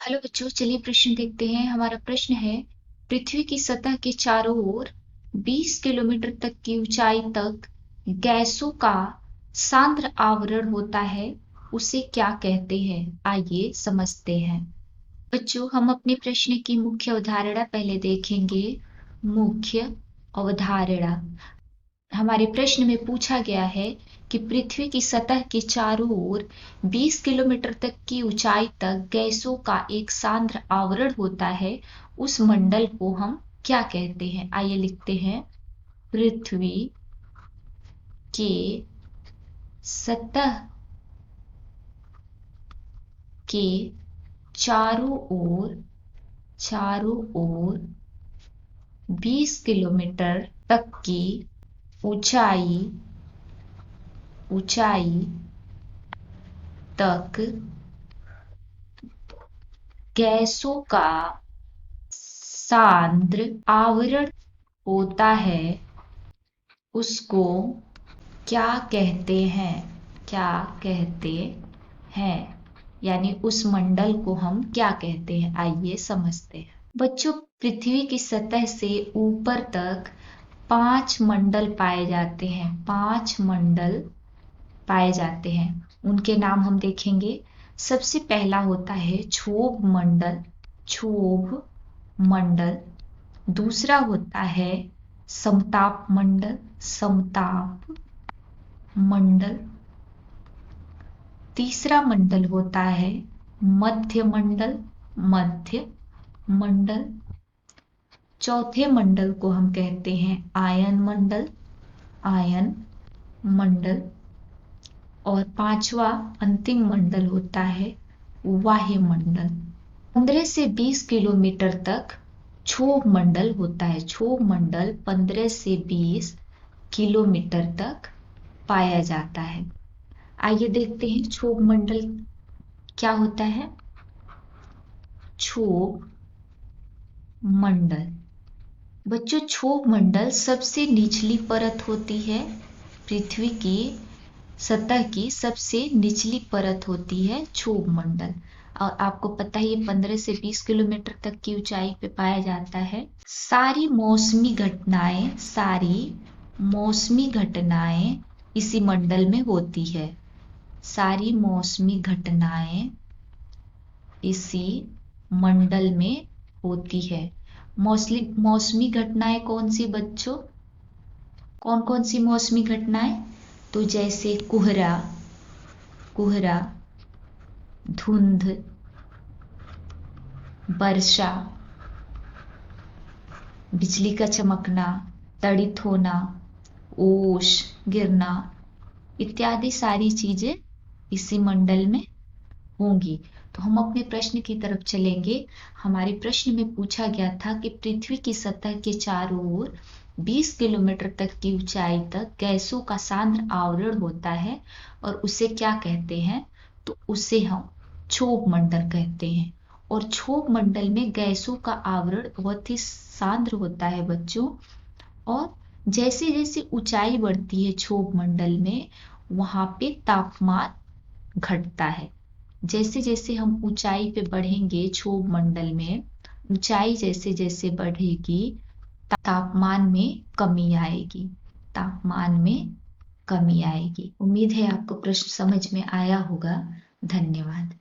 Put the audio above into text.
Hello बच्चों, चलिए प्रश्न देखते हैं। हमारा प्रश्न है, पृथ्वी की सतह के चारों ओर 20 किलोमीटर तक की ऊंचाई तक गैसों का सांद्र आवरण होता है, उसे क्या कहते हैं? आइए समझते हैं। बच्चों, हम अपने प्रश्न की मुख्य अवधारणा पहले देखेंगे। मुख्य अवधारणा। हमारे प्रश्न में पूछा गया है कि पृथ्वी की सतह के चारों ओर 20 किलोमीटर तक की ऊंचाई तक गैसों का एक सांद्र आवरण होता है, उस मंडल को हम क्या कहते हैं? आइए लिखते हैं। पृथ्वी के सतह के चारों ओर 20 किलोमीटर तक की ऊंचाई तक गैसों का सांद्र आवरण होता है, उसको क्या कहते हैं? क्या कहते हैं? यानी उस मंडल को हम क्या कहते हैं? आइए समझते हैं। बच्चों, पृथ्वी की सतह से ऊपर तक 5 मंडल पाए जाते हैं। 5 मंडल पाए जाते हैं। उनके नाम हम देखेंगे। सबसे पहला होता है क्षोभ मंडल। क्षोभ मंडल। दूसरा होता है समताप मंडल। समताप मंडल। तीसरा मंडल होता है मध्य मंडल। मध्य मंडल। चौथे मंडल को हम कहते हैं आयन मंडल। आयन मंडल। और पांचवा अंतिम मंडल होता है वायुमंडल। 15 से 20 किलोमीटर तक क्षोभ मंडल होता है। क्षोभ मंडल 15 से 20 किलोमीटर तक पाया जाता है। आइए देखते हैं क्षोभ मंडल क्या होता है। क्षोभ मंडल। बच्चों, क्षोभ मंडल सबसे निचली परत होती है। पृथ्वी की सतह की सबसे निचली परत होती है क्षोभ मंडल। और आपको पता ही 15 से 20 किलोमीटर तक की ऊंचाई पे पाया जाता है। सारी मौसमी घटनाएं इसी मंडल में होती है। सारी मौसमी घटनाएं इसी मंडल में होती है। मौसमी घटनाएं कौन सी बच्चों? कौन कौन सी मौसमी घटनाएं? तो जैसे कोहरा, धुंध, वर्षा, बिजली का चमकना, तड़ित होना, ओस गिरना इत्यादि सारी चीजें इसी मंडल में होंगी। तो हम अपने प्रश्न की तरफ चलेंगे। हमारे प्रश्न में पूछा गया था कि पृथ्वी की सतह के चारों ओर 20 किलोमीटर तक की ऊंचाई तक गैसों का सांद्र आवरण होता है और उसे क्या कहते हैं? तो उसे हम क्षोभ मंडल कहते हैं। और क्षोभ मंडल में गैसों का आवरण बहुत ही सांद्र होता है बच्चों। और जैसे जैसे ऊंचाई बढ़ती है क्षोभ मंडल में, वहां पे तापमान घटता है। जैसे जैसे हम ऊंचाई पे बढ़ेंगे क्षोभ मंडल में, ऊंचाई जैसे जैसे बढ़ेगी, तापमान में कमी आएगी। तापमान में कमी आएगी। उम्मीद है आपको प्रश्न समझ में आया होगा। धन्यवाद।